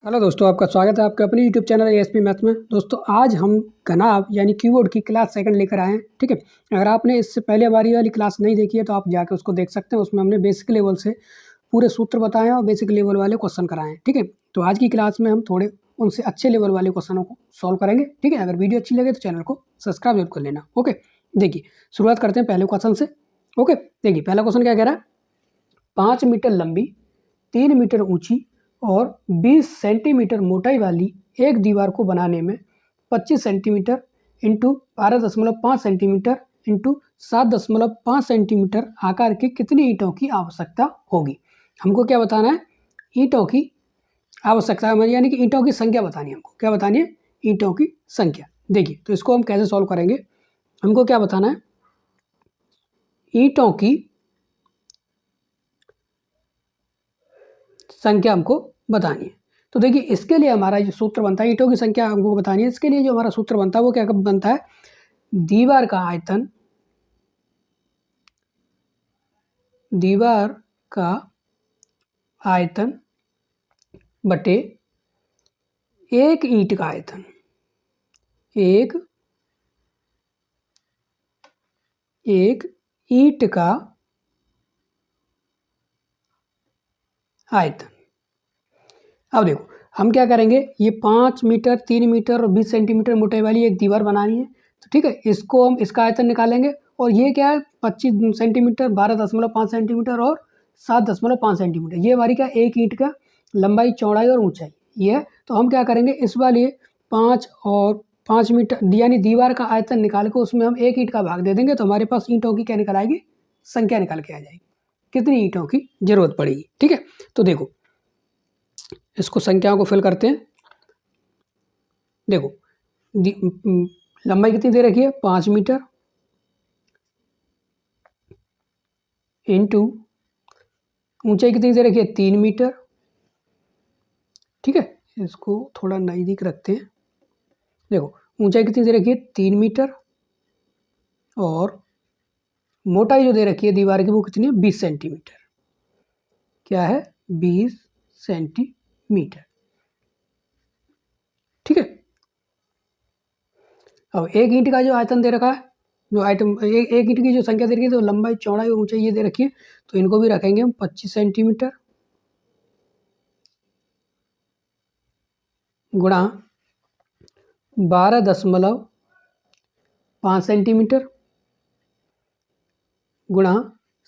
Hello दोस्तों, आपका स्वागत है आपके अपने यूट्यूब चैनल एएसपी मैथ्स में। दोस्तों आज हम घनाभ यानी कीबोर्ड की क्लास सेकंड लेकर आए हैं। ठीक है, अगर आपने इससे पहले हमारी वाली क्लास नहीं देखी है तो आप जाके उसको देख सकते हैं। उसमें हमने बेसिक लेवल से पूरे सूत्र बताए हैं और बेसिक लेवल वाले क्वेश्चन कराए हैं। ठीक है, तो आज की क्लास में हम थोड़े उनसे अच्छे लेवल वाले क्वेश्चनों को सॉल्व करेंगे। ठीक है, अगर वीडियो अच्छी लगे तो चैनल को सब्सक्राइब जरूर कर लेना। ओके, देखिए शुरुआत करते हैं पहले क्वेश्चन से। ओके, देखिए पहला क्वेश्चन क्या कह रहा है। 5 मीटर लंबी, 3 मीटर ऊंची और 20 सेंटीमीटर मोटाई वाली एक दीवार को बनाने में 25 centimetre into 12.5 centimetre into 7.5 centimetre आकार की कितनी ईंटों की आवश्यकता होगी। हमको क्या बताना है, ईंटों की आवश्यकता यानी कि ईंटों की संख्या बतानी है। हमको क्या बतानी है, ईंटों की संख्या। देखिए तो इसको हम कैसे सॉल्व करेंगे। हमको क्या बताना है, ईंटों की संख्या हमको बतानी है। तो देखिए इसके लिए हमारा जो सूत्र बनता है, ईंटों की संख्या हमको बतानी है। इसके लिए जो हमारा सूत्र बनता है वो क्या बनता है, दीवार का आयतन, दीवार का आयतन बटे एक ईंट का आयतन, एक ईंट का आयतन। अब देखो हम क्या करेंगे, ये 5 मीटर, 3 मीटर और 20 सेंटीमीटर मोटाई वाली एक दीवार बनानी है। तो ठीक है, इसको हम इसका आयतन निकालेंगे। और ये क्या है, 25 सेंटीमीटर, 12.5 सेंटीमीटर और 7.5 सेंटीमीटर। ये हमारी क्या, एक ईंट का लंबाई, चौड़ाई और ऊंचाई ये है। तो हम क्या करेंगे, इस वाले 5 और 5 मीटर यानी दीवार का आयतन निकाल के उसमें हम एक ईंट का भाग दे देंगे। तो हमारे पास ईंटों की क्या निकल आएगी, संख्या निकल के आ जाएगी, कितनी ईंटों की जरूरत पड़ेगी। ठीक है, तो देखो इसको संख्याओं को फिल करते हैं। देखो लंबाई कितनी दे रखी है, 5 मीटर इंटू ऊंचाई कितनी दे रखी है, 3 मीटर। ठीक है, इसको थोड़ा नज़दीक रखते हैं। देखो ऊंचाई कितनी दे रखी है, 3 मीटर और मोटाई जो दे रखी है दीवार की वो कितनी है, 20 सेंटीमीटर। क्या है, 20 सेंटीमीटर। ठीक है, अब एक ईंट का जो आयतन दे रखा है, जो आइटम एक ईंट की जो संख्या दे रखी है, तो लंबाई, चौड़ाई और ऊंचाई ये दे रखी है। तो इनको भी रखेंगे हम 25 सेंटीमीटर गुणा 12.5 सेंटीमीटर गुणा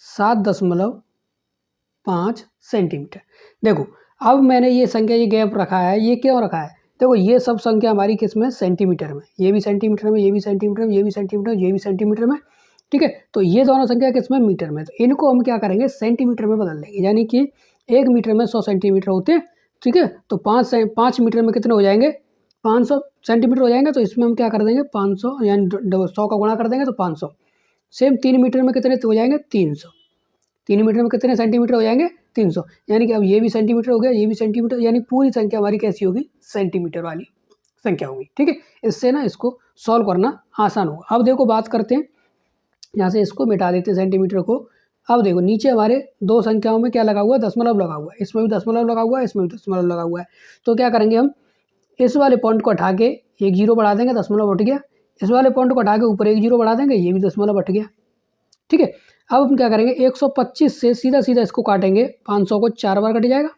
7.5 सेंटीमीटर। देखो अब मैंने ये संख्या, ये गैप रखा है, ये क्यों रखा है, देखो ये सब संख्या हमारी किस में, सेंटीमीटर में। ये भी सेंटीमीटर में, ये भी सेंटीमीटर में, ये भी सेंटीमीटर, ये भी सेंटीमीटर में। ठीक है, तो ये दोनों संख्या किस में, मीटर में। तो इनको हम क्या करेंगे, सेंटीमीटर में बदल देंगे। यानी कि 1 मीटर में 100 सेंटीमीटर होते हैं। ठीक है, तो 5 मीटर में कितने हो जाएंगे, 500 सेंटीमीटर हो जाएंगे। तो इसमें हम क्या कर देंगे, 500 यानी 100 का गुणा कर देंगे तो 500। सेम 3 मीटर में कितने हो जाएंगे, 300। 3 मीटर में कितने सेंटीमीटर हो जाएंगे, 300। यानी कि अब ये भी सेंटीमीटर हो गया, ये भी सेंटीमीटर, यानी पूरी संख्या हमारी कैसी होगी, सेंटीमीटर वाली संख्या होगी। ठीक है, इससे ना इसको सॉल्व करना आसान होगा। अब देखो बात करते हैं, यहाँ से इसको मिटा देते हैं सेंटीमीटर को। अब देखो नीचे हमारे दो संख्याओं में क्या लगा हुआ है, दशमलव लगा हुआ है। इसमें भी दशमलव लगा हुआ है, इसमें भी दशमलव लगा हुआ है। तो क्या करेंगे हम, इस वाले पॉइंट को हटा के एक जीरो बढ़ा देंगे, दशमलव हट गया। इस वाले पॉइंट को हटा के ऊपर एक जीरो बढ़ा देंगे, ये भी दशमलव हट गया। ठीक है, अब हम क्या करेंगे, 125 से सीधा सीधा इसको काटेंगे, 500 को 4 बार कट जाएगा।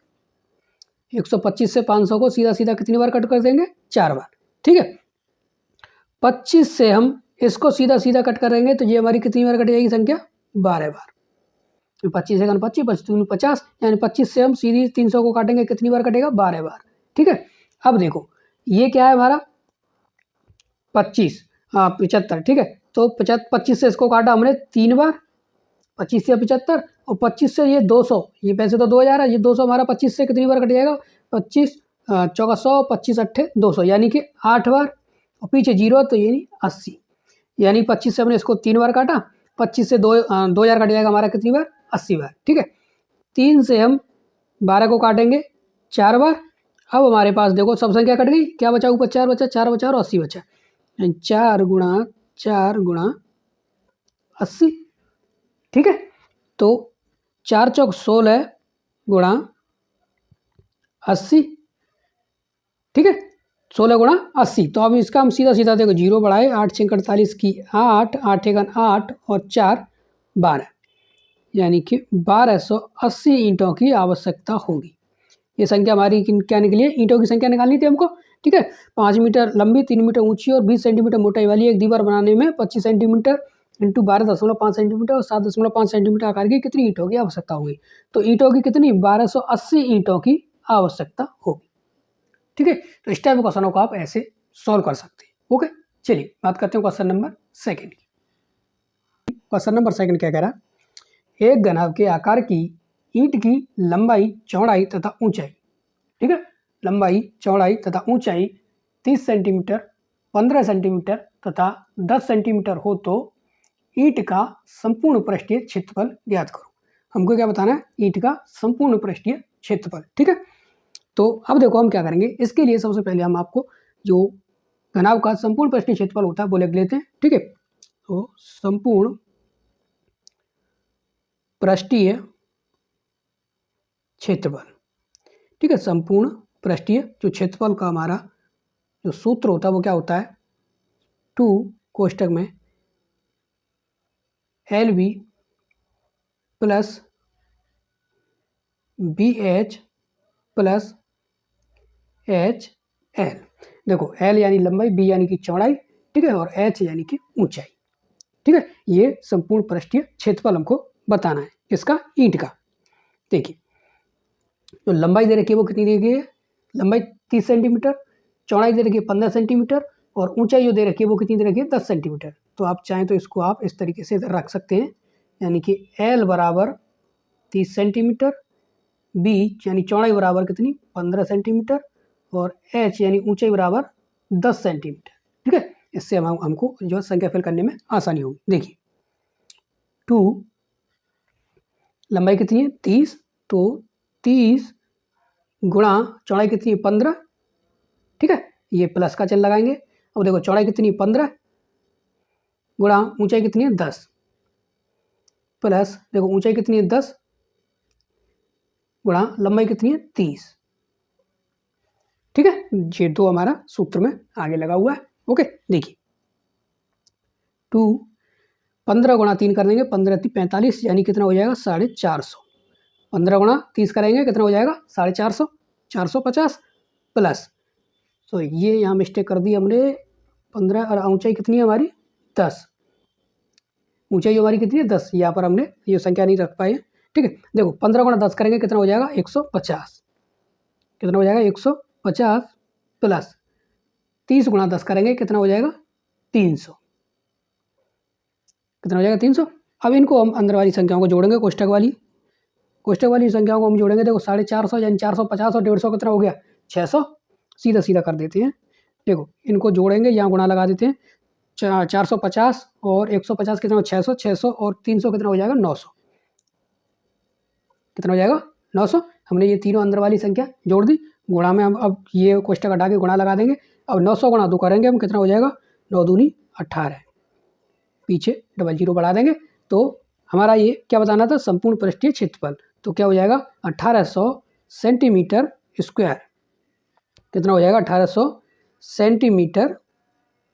125 से 500 को सीधा सीधा कितनी बार कट कर देंगे, 4 बार। ठीक है, 25 से हम इसको सीधा सीधा कट करेंगे तो ये हमारी कितनी बार कट जाएगी संख्या, 12 बार। 25 से 25, 25 50, यानी 25 से हम सीधी 300 को काटेंगे, कितनी बार कटेगा, 12 बार। ठीक है, अब देखो ये क्या है हमारा 25, हाँ 75। ठीक है, तो 25 से इसको काटा हमने 3 बार, 25 से 75, और 25 से ये 200, ये पैसे तो 2000 है, ये 200 हमारा 25 से कितनी बार कट जाएगा, 25 चौका 100, 25 अट्ठे 200, यानी कि 8 बार। और पीछे जीरो तो यानी 80, यानी 25 से हमने इसको 3 बार काटा, 25 से 2000 कट जाएगा हमारा कितनी बार, 80 बार। ठीक है, 3 से हम 12 को काटेंगे 4 बार। अब हमारे पास देखो सब संख्या कट गई, क्या बचा, ऊपर 4 बचा, 4 बचा और 80 बचा। 4 गुणा 80। ठीक है, तो 4 चौक 16 गुणा 80, 16 गुणा 80। तो अब इसका हम सीधा सीधा देखो, 0 बढ़ाए, 8 6 48 की 8, 8 एकन 8 और 4 12, यानी कि 1280 ईंटों की आवश्यकता होगी। ये संख्या हमारी क्या निकली है, ईंटों की संख्या निकालनी थी हमको। ठीक है, 5 मीटर लंबी, 3 मीटर ऊंची और 20 सेंटीमीटर मोटाई वाली एक दीवार बनाने में 25 सेंटीमीटर इंटू 12.5 सेंटीमीटर और 7.5 सेंटीमीटर आकार की कितनी ईंटों की आवश्यकता होगी। तो ईंटों की कितनी, 1280 ईंटों की आवश्यकता होगी। ठीक है, तो इस टाइप के क्वेश्चनों को आप ऐसे सॉल्व कर सकते हैं। ओके, चलिए बात करते हैं क्वेश्चन नंबर सेकंड की। क्वेश्चन नंबर सेकंड क्या कह रहा है, एक घनाभ के आकार की ईंट की लंबाई, चौड़ाई तथा ऊंचाई, ठीक है, लंबाई, चौड़ाई तथा ऊंचाई 30 सेंटीमीटर, 15 सेंटीमीटर तथा 10 सेंटीमीटर हो तो ईंट का संपूर्ण पृष्ठीय क्षेत्रफल ज्ञात करो। हमको क्या बताना है, ईंट का संपूर्ण पृष्ठीय क्षेत्रफल। ठीक है, तो अब देखो हम क्या करेंगे, इसके लिए सबसे पहले हम आपको जो घनाभ का संपूर्ण पृष्ठीय क्षेत्रफल होता है वो लिख लेते हैं। ठीक है, तो संपूर्ण पृष्ठीय क्षेत्रफल, ठीक है, संपूर्ण पृष्ठीय जो क्षेत्रफल का हमारा जो सूत्र होता है वो क्या होता है, 2 कोष्टक में LB plus BH plus HL। देखो L यानी लंबाई, B यानी कि चौड़ाई, ठीक है, और H यानी कि ऊंचाई। ठीक है, ये संपूर्ण पृष्ठीय क्षेत्रफल हमको बताना है, किसका, ईंट का। देखिए, तो लंबाई दे रखी है वो कितनी दी गई है, लंबाई 30 सेंटीमीटर, चौड़ाई दे रखी है 15 सेंटीमीटर और ऊंचाई जो दे रखी है वो कितनी दे रखी है, 10 सेंटीमीटर। तो आप चाहें तो इसको आप इस तरीके से रख सकते हैं, यानी कि L बराबर 30 सेंटीमीटर, B यानी चौड़ाई बराबर कितनी, 15 सेंटीमीटर और H यानी ऊंचाई बराबर 10 सेंटीमीटर। ठीक है, इससे हमको जो संख्या फिल करने में आसानी होगी। देखिए, 2 लंबाई कितनी है 30, तो 30 गुणा चौड़ाई कितनी है 15, ठीक है, ये प्लस का चिन्ह लगाएंगे। अब देखो चौड़ाई कितनी है 15 गुणा ऊंचाई कितनी है 10, प्लस देखो ऊंचाई कितनी है 10 गुणा लंबाई कितनी है 30। ठीक है, ये दो हमारा सूत्र में आगे लगा हुआ है। ओके, देखिए 2 15 गुणा 3 कर देंगे, 15 45, यानी कितना हो जाएगा 450। 15 गुणा 30 करेंगे कितना हो जाएगा 450, 450 प्लस, तो ये यहाँ मिस्टेक कर दी हमने, 15 और ऊंचाई कितनी है हमारी 10, ऊंचाई हमारी कितनी है 10, यहाँ पर हमने ये संख्या नहीं रख पाए। ठीक है, देखो 15 गुणा 10 करेंगे कितना हो जाएगा 150, कितना हो जाएगा 150 प्लस 30 गुणा 10 करेंगे कितना हो जाएगा 300, कितना हो जाएगा 300। अब इनको हम अंदर वाली संख्याओं को जोड़ेंगे, कोष्टक वाली संख्याओं को हम जोड़ेंगे। देखो 450 यानी 450 और 150 कितना हो गया 600, सीधा सीधा कर देते हैं। देखो इनको जोड़ेंगे, यहाँ गुणा लगा देते हैं, 450 और 150 कितना हो 600, 600 और 300 कितना हो जाएगा 900, कितना हो जाएगा 900। हमने ये तीनों अंदर वाली संख्या जोड़ दी, गुणा में हम अब ये कोष्टक हटा के गुणा लगा देंगे। अब 900 गुणा 2 करेंगे हम, कितना हो जाएगा 9 दूनी 18, पीछे डबल जीरो बढ़ा देंगे। तो हमारा ये क्या बताना था, संपूर्ण पृष्ठीय क्षेत्रफल, तो क्या हो जाएगा 1800 सेंटीमीटर स्क्वायर, कितना हो जाएगा 1800 सेंटीमीटर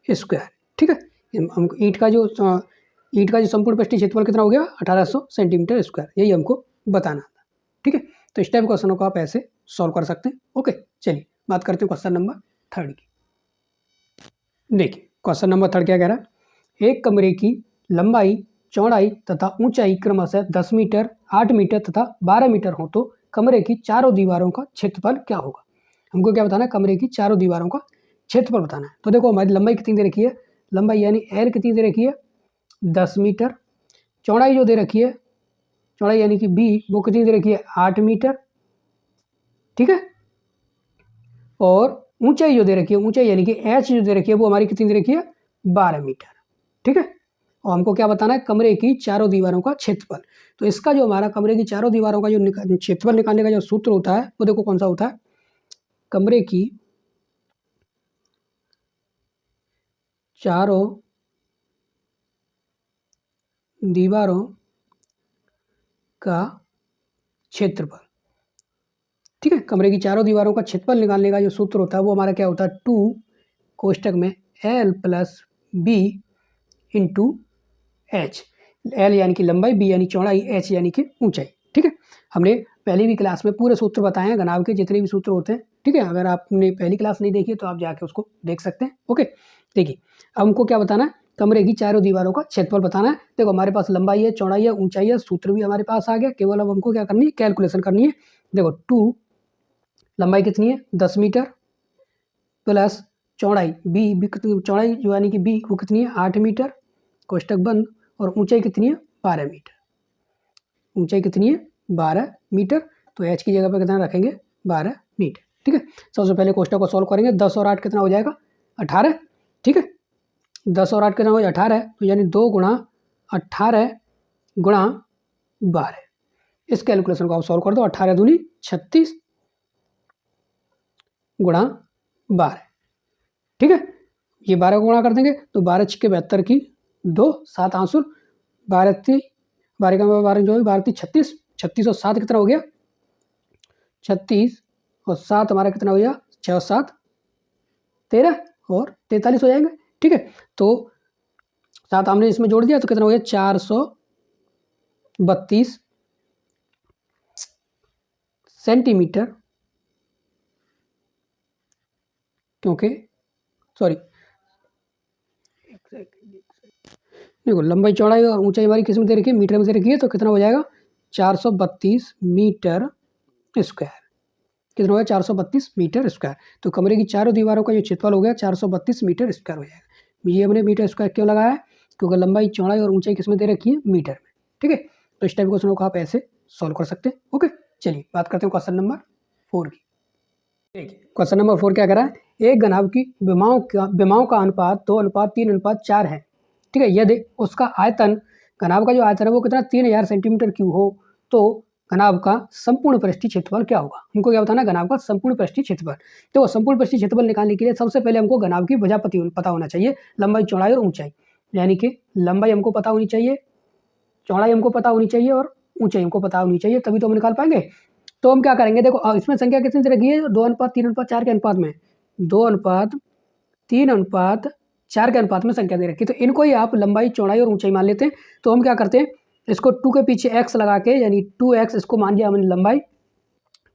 स्क्वायर। ठीक है, हमको ईंट का जो संपूर्ण पृष्ठीय क्षेत्रफल कितना हो गया 1800 सेंटीमीटर स्क्वायर, यही हमको बताना था। ठीक है, तो इस टाइप क्वेश्चनों को आप ऐसे सॉल्व कर सकते हैं। ओके, चलिए बात करते हैं क्वेश्चन नंबर थर्ड की। देखिए क्वेश्चन नंबर थर्ड क्या कह रहा है, एक कमरे की लंबाई, चौड़ाई तथा ऊंचाई क्रमशः 10 मीटर, 8 मीटर तथा 12 मीटर हो तो कमरे की चारों दीवारों का क्षेत्रफल क्या होगा। हमको क्या बताना है, कमरे की चारों दीवारों का क्षेत्रफल बताना है। तो देखो हमारी लंबाई कितनी दे रखी है, लंबाई यानी L कितनी दे रखी है 10 मीटर, चौड़ाई जो दे रखी है, चौड़ाई यानी कि B वो कितनी दे रखी है 8 मीटर, ठीक है, और ऊंचाई जो दे रखी है, ऊंचाई यानी कि H जो दे रखी है वो हमारी कितनी दे रखी है 12 मीटर। ठीक है, और हमको क्या बताना है, कमरे की चारों दीवारों का क्षेत्रफल। तो इसका जो हमारा कमरे की चारों दीवारों का जो क्षेत्रफल निकालने का जो सूत्र होता है वो देखो कौन सा होता है, कमरे की चारों दीवारों का क्षेत्रफल, ठीक है। कमरे की चारों दीवारों का क्षेत्रफल निकालने का जो सूत्र होता है वो हमारा क्या होता है, 2 कोष्टक में L plus B into H. L यानी कि लंबाई, B यानी चौड़ाई, H यानी कि ऊंचाई। ठीक है, हमने पहली भी क्लास में पूरे सूत्र बताए हैं घनाभ के, जितने भी सूत्र होते हैं। ठीक है, अगर आपने पहली क्लास नहीं देखी तो आप जाके उसको देख सकते हैं। ओके, देखिए अब हमको क्या बताना है, कमरे की चारों दीवारों का क्षेत्रफल बताना है। देखो हमारे पास लंबाई है, चौड़ाई है, ऊंचाई है, सूत्र भी हमारे पास आ गया। केवल अब हमको क्या करनी है, कैलकुलेशन करनी है। देखो 2 लंबाई कितनी है 10 मीटर प्लस चौड़ाई बी चौड़ाई जो यानी कि बी वो कितनी है 8 मीटर, कोष्टक बंद, और ऊंचाई कितनी है 12 मीटर। ऊंचाई कितनी है 12 मीटर, तो एच की जगह पर कितना रखेंगे 12 मीटर। ठीक है, सबसे पहले कोष्टक को सॉल्व करेंगे। 10 और 8 कितना हो जाएगा 18। ठीक है, 10 और 8 कितना हो जाए 18, तो यानी 2 गुणा 18 गुणा 12। इस कैलकुलेशन को आप सॉल्व कर दो। 18 दूनी 36 गुणा 12। ठीक है, ये 12 को गुणा कर देंगे तो 12 छिक्के 72 की 2, 7 आंसुर, 12 का 12 जो है 12 36, 36 और 7 कितना हो गया 36 और 7 हमारा कितना हो गया 6 और 7 13 और 43 हो जाएंगे। ठीक है, तो 7 हमने इसमें जोड़ दिया तो कितना हो गया 432 सेंटीमीटर, क्योंकि सॉरी देखो लंबाई चौड़ाई और ऊंचाई हमारी किस में दे रखी है, मीटर में दे रखी है, तो कितना हो जाएगा 432 मीटर स्क्वायर। कितना हो गया 432 मीटर स्क्वायर। तो कमरे की चारों दीवारों का जो क्षेत्रफल हो गया 432 मीटर स्क्वायर हो जाएगा। ये हमने मीटर स्क्वायर क्यों लगाया है, क्योंकि लंबाई चौड़ाई और ऊंचाई किसमें दे रखी है मीटर में। ठीक है, तो इस टाइप क्वेश्चनों को आप ऐसे सॉल्व कर सकते हैं। ओके, चलिए बात करते हैं क्वेश्चन नंबर 4 की। देखिए क्वेश्चन नंबर 4 क्या करा है, एक घनाभ की विमाओं का अनुपात 2:3:4 है। ठीक है, यदि उसका आयतन, घनाभ का जो आयतन है वो कितना 3000 सेंटीमीटर क्यूब हो, तो घनाभ का संपूर्ण पृष्ठीय क्षेत्रफल क्या होगा। हमको क्या बताना है, घनाभ का संपूर्ण पृष्ठीय क्षेत्रफल। तो संपूर्ण पृष्ठीय क्षेत्रफल निकालने के लिए सबसे पहले हमको घनाभ की भुजापति पता होना चाहिए, लंबाई चौड़ाई और ऊंचाई। यानी कि लंबाई हमको पता होनी चाहिए, चौड़ाई हमको पता होनी चाहिए और ऊंचाई हमको पता होनी चाहिए, तभी तो हम निकाल पाएंगे। तो हम क्या करेंगे, देखो इसमें संख्या कितनी से रखी है 2:3:4 के अनुपात में, 2:3:4 के अनुपात में संख्या दे रखी है। तो इनको ही आप लंबाई चौड़ाई और ऊंचाई मान लेते हैं। तो हम क्या करते हैं, इसको 2 के पीछे x लगा के, यानी 2x इसको मान लिया हमने लंबाई,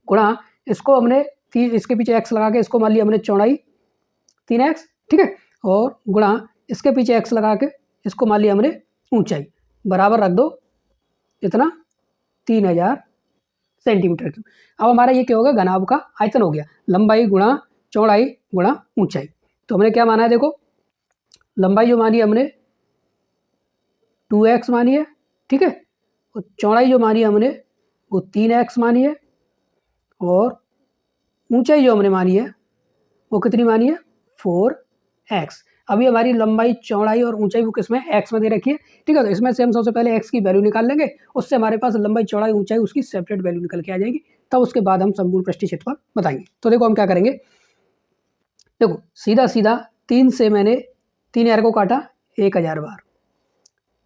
गुणा इसको हमने इसके पीछे x लगा के इसको मान लिया हमने चौड़ाई 3x। ठीक है, और गुणा इसके पीछे x लगा के इसको मान लिया हमने ऊंचाई, बराबर रख दो इतना 3000 सेंटीमीटर क्यूब। अब हमारा ये क्या होगा, घनाभ का आयतन हो गया, लंबाई गुणा चौड़ाई गुणा ऊंचाई। तो हमने क्या माना है, देखो लंबाई जो मानी हमने 2x मानी है। ठीक है, और चौड़ाई जो मानी हमने वो 3x मानी है, और ऊंचाई जो हमने मानी है वो कितनी मानी है 4x। अभी हमारी लंबाई चौड़ाई और ऊंचाई वो किसमें x में दे रखी है। ठीक है, तो इसमें से हम सबसे पहले x की वैल्यू निकाल लेंगे, उससे हमारे पास लंबाई चौड़ाई ऊंचाई उसकी सेपरेट वैल्यू निकल के आ जाएगी, तब उसके बाद हम संपूर्ण पृष्ठीय क्षेत्रफल बताएंगे। तो देखो हम क्या करेंगे, देखो सीधा सीधा 3 से मैंने 3000 को काटा 1000 बार।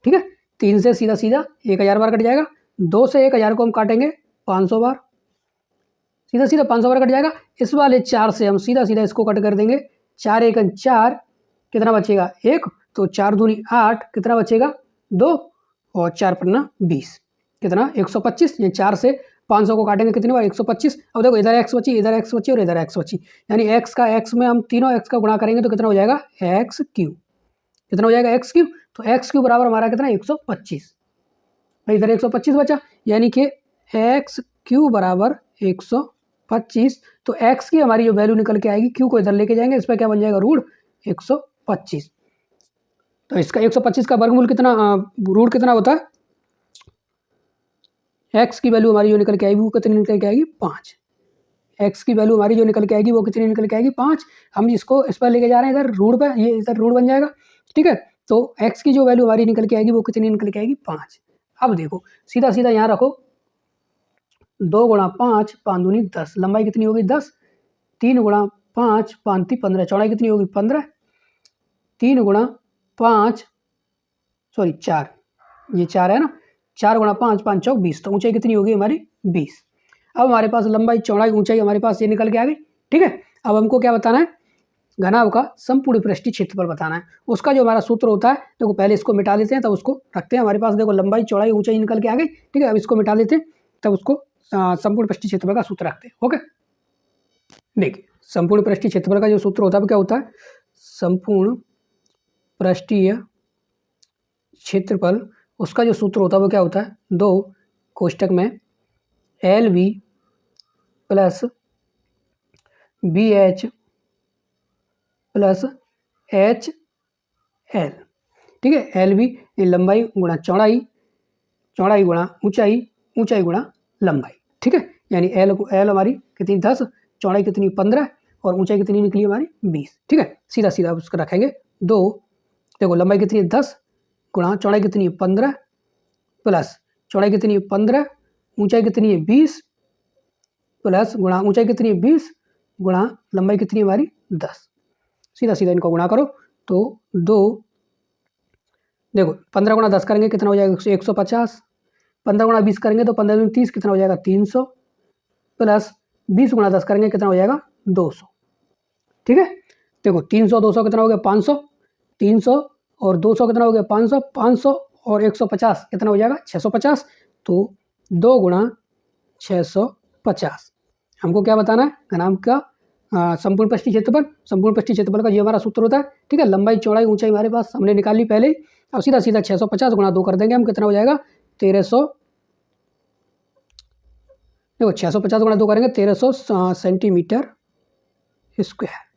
ठीक है, 3 से सीधा सीधा 1000 बार कट जाएगा, 2 से 1000 को हम काटेंगे 500 बार, सीधा सीधा 500 बार कट जाएगा। इस वाले 4 से हम सीधा सीधा इसको कट कर देंगे, 4 1 4, कितना बचेगा 1, तो 4 दूनी 8, कितना बचेगा 2, और 4 पन्ना 20, कितना 125। ये 4 से 500 को काटेंगे कितनी बार 125। अब देखो इधर x बची, इधर x बची और इधर x बची, यानी x का x में हम तीनों x का गुणा करेंगे तो कितना हो जाएगा x क्यूब। कितना हो जाएगा x क्यूब, तो x क्यूब बराबर हमारा कितना 125, इधर 125 बचा, यानी कि x क्यूब बराबर 125। तो x की हमारी जो वैल्यू निकल के आएगी, q को इधर लेके जाएंगे, इस पर क्या बन जाएगा रूट 125। तो इसका 125 का वर्गमूल कितना, रूट कितना होता है, x की वैल्यू हमारी जो निकल के आएगी वो कितनी निकल के आएगी 5। x की वैल्यू हमारी जो निकल के आएगी वो कितनी निकल के आएगी 5। हम इसको इस पर लेके जा रहे हैं इधर रूट पर, ये इधर रूट बन जाएगा। ठीक है, तो x की जो वैल्यू हमारी निकल के आएगी वो कितनी निकल के आएगी 5। अब देखो सीधा सीधा यहाँ रखो, 2 गुणा 5, 5 दूनी 10, लंबाई कितनी होगी 10, 3 गुणा 5, 5 15, चौड़ाई कितनी होगी 15, 3 गुणा 5 सॉरी 4, ये 4 है ना, 4 गुणा 5 5 चौक 20, तो ऊंचाई कितनी होगी हमारी 20। अब हमारे पास लंबाई चौड़ाई ऊंचाई हमारे पास ये निकल के आ गई। ठीक है, अब हमको क्या बताना है, घनाभ का संपूर्ण पृष्ठीय क्षेत्रफल बताना है। उसका जो हमारा सूत्र होता है, देखो पहले इसको मिटा देते हैं तब उसको रखते हैं। हमारे पास देखो लंबाई चौड़ाई ऊंचाई निकल के आ गई। ठीक है, अब इसको मिटा देते हैं तब उसको संपूर्ण पृष्ठीय क्षेत्रफल का सूत्र रखते हैं। ओके, देखिए संपूर्ण पृष्ठीय क्षेत्रफल का जो सूत्र होता है वो क्या होता है, संपूर्ण पृष्ठीय क्षेत्रफल, उसका जो सूत्र होता है वो क्या होता है, 2 कोष्टक में LV plus BH plus HL। ठीक है, LV लंबाई गुणा चौड़ाई, चौड़ाई गुणा ऊंचाई, ऊंचाई गुणा लंबाई। ठीक है, यानी L हमारी कितनी 10, चौड़ाई कितनी 15 और ऊंचाई कितनी निकली हमारी 20। ठीक है, सीधा सीधा उसको रखेंगे 2, देखो लंबाई कितनी है 10 गुणा चौड़ाई कितनी है 15 प्लस चौड़ाई कितनी है 15, ऊंचाई कितनी है 20 प्लस गुणा ऊंचाई कितनी है 20 गुणा लंबाई कितनी हमारी 10। सीधा सीधा इनको गुणा करो तो 2, देखो 15 गुणा 10 करेंगे कितना हो जाएगा 150, 15 गुणा 20 करेंगे तो 15 में 30 कितना हो जाएगा 300 प्लस 20 गुणा 10 करेंगे कितना हो जाएगा 200। ठीक है, देखो 300 200 कितना हो गया 500, 300 और 200 कितना हो गया 500, 500 और 150 कितना हो जाएगा 650। तो 2 गुणा 650 हमको क्या बताना है, घनाभ का संपूर्ण पृष्ठीय क्षेत्रफल। संपूर्ण पृष्ठीय क्षेत्रफल का ये हमारा सूत्र होता है। ठीक है, लंबाई चौड़ाई ऊंचाई हमारे पास हमने निकाल ली पहले ही। अब सीधा सीधा 650 गुणा 2 कर देंगे हम, कितना हो जाएगा 1300, देखो 650 गुणा 2 करेंगे 1300 सेंटीमीटर स्क्वायर।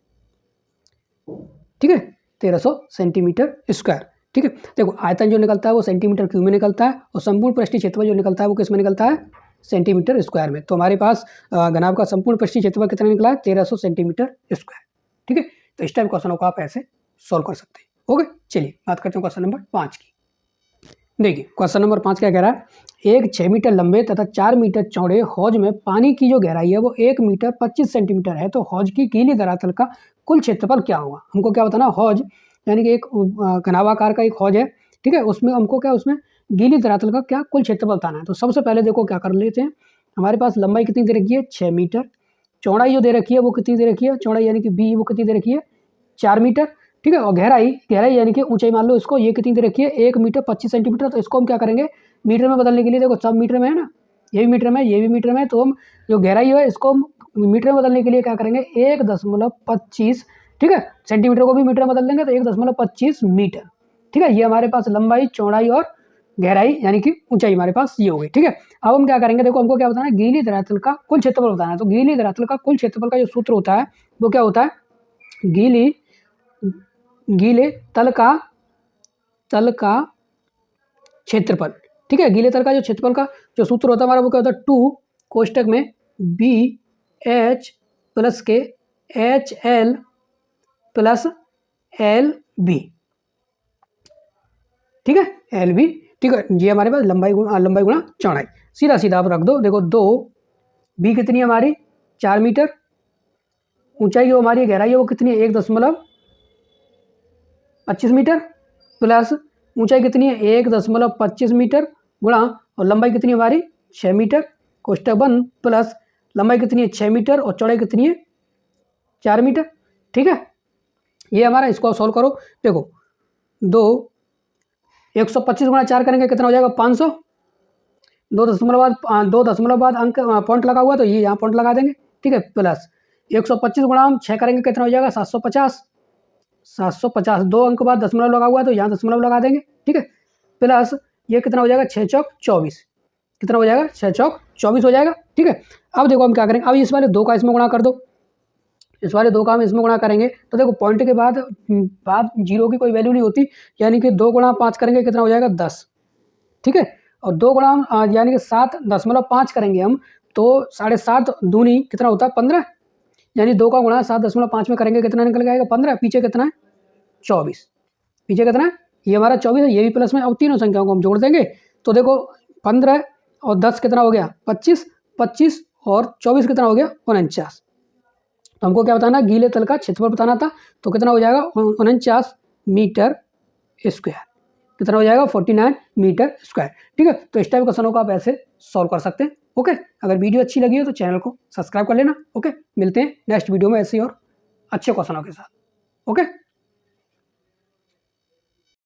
ठीक है, 1300 सेंटीमीटर स्क्वायर। ठीक है, देखो आयतन जो निकलता है वो सेंटीमीटर क्यूब में निकलता है और संपूर्ण पृष्ठीय क्षेत्रफल जो निकलता है वो किस में निकलता है, सेंटीमीटर स्क्वायर में। तो हमारे पास घनाभ का संपूर्ण पृष्ठीय क्षेत्रफल कितना निकला है 1300 सेंटीमीटर स्क्वायर। ठीक है, तो इस टाइप क्वेश्चनों को आप ऐसे सॉल्व कर सकते हैं। ओके, चलिए बात करते हैं क्वेश्चन नंबर 5 की। देखिए क्वेश्चन नंबर 5 क्या कह रहा है, एक 6 मीटर लंबे तथा 4 मीटर चौड़े हौज में पानी की जो गहराई है वो 1 मीटर 25 सेंटीमीटर है, तो हौज की गीली धरातल का कुल क्षेत्रफल क्या होगा। हमको क्या बताना, हौज यानी कि एक घनाभाकार का एक हौज है। ठीक है, उसमें हमको क्या, उसमें गीली धरातल का क्या कुल क्षेत्रफल बताना है। तो सबसे पहले देखो क्या कर लेते हैं, हमारे पास लंबाई कितनी दे रखी है 6 मीटर, चौड़ाई जो दे रखी है वो कितनी दे रखी है, चौड़ाई यानी कि B वो कितनी दे रखी है 4 मीटर। ठीक है, और गहराई यानी कि ऊंचाई मान लो इसको, ये कितनी दे रखी है 1 मीटर 25 सेंटीमीटर। तो इसको हम क्या करेंगे मीटर में बदलने के लिए, देखो सब मीटर में है ना, ये भी मीटर में ये भी मीटर में, तो हम जो गहराई है इसको हम मीटर में बदलने के लिए क्या करेंगे 1.25। ठीक है, सेंटीमीटर को भी मीटर में बदल देंगे तो 1.25 मीटर। ठीक है, ये हमारे पास लंबाई चौड़ाई और गहराई यानी कि ऊंचाई हमारे पास ये हो गई। ठीक है, अब हम क्या करेंगे, देखो हमको क्या बताना है, गीली धरातल का कुल क्षेत्रफल बताना है। तो गीली धरातल का कुल क्षेत्रफल का जो सूत्र होता है वो क्या होता है, गीले तल का क्षेत्रफल। ठीक है, गीले तल का जो क्षेत्रफल का जो सूत्र होता है हमारा वो क्या होता है 2 कोष्टक में BH प्लस के HL प्लस LB। ठीक है, LB। ठीक है, ये हमारे पास लंबाई गुणा चौड़ाई, सीधा सीधा आप रख दो। देखो 2 B कितनी है हमारी 4 मीटर, ऊंचाई जो हमारी गहराई है वो कितनी है 1.25 मीटर प्लस ऊंचाई कितनी है 1.25 मीटर गुणा और लंबाई कितनी है हमारी 6 मीटर कोष्टक बंद प्लस लंबाई कितनी है 6 मीटर और चौड़ाई कितनी है 4 मीटर। ठीक है, ये हमारा, इसको सॉल्व करो। देखो 125 गुणा 4 करेंगे कितना हो जाएगा 500, 2 दशमलव बाद अंक पॉइंट लगा हुआ तो ये यहाँ पॉइंट लगा देंगे। ठीक है, प्लस 125 गुणा हम 6 करेंगे कितना हो जाएगा 750, 2 अंक बाद दशमलव लगा हुआ है तो यहाँ दशमलव लगा देंगे। ठीक है, प्लस ये कितना हो जाएगा 6 चौक 24, कितना हो जाएगा 6 चौक 24 हो जाएगा। ठीक है, अब देखो हम क्या करेंगे, अब इस वाले 2 का इसमें गुणा कर दो, इस वाले 2 का हम इसमें गुणा करेंगे तो देखो पॉइंट के बाद 0 की कोई वैल्यू नहीं होती, यानी कि 2 गुणा 5 करेंगे कितना हो जाएगा 10। ठीक है, और 2 गुणा हम यानी कि 7.5 करेंगे हम तो 7.5 दूनी कितना होता है 15, यानी 2 का गुणा 7.5 में करेंगे कितना निकल जाएगा 15, पीछे कितना है 24, पीछे कितना है ये हमारा 24 है, ये भी प्लस में। अब तीनों संख्याओं को हम जोड़ देंगे तो देखो 15 और 10 कितना हो गया 25, 25 और 24 कितना हो गया 49। तो हमको क्या बताना, गीले तल का क्षेत्रफल बताना था, तो कितना हो जाएगा 49 मीटर स्क्वायर, कितना हो जाएगा 49 मीटर स्क्वायर। ठीक है, तो इस टाइप क्वेश्चनों को आप ऐसे सॉल्व कर सकते हैं। ओके, अगर वीडियो अच्छी लगी हो तो चैनल को सब्सक्राइब कर लेना। ओके, मिलते हैं नेक्स्ट वीडियो में ऐसे ही और अच्छे क्वेश्चनों के साथ। ओके।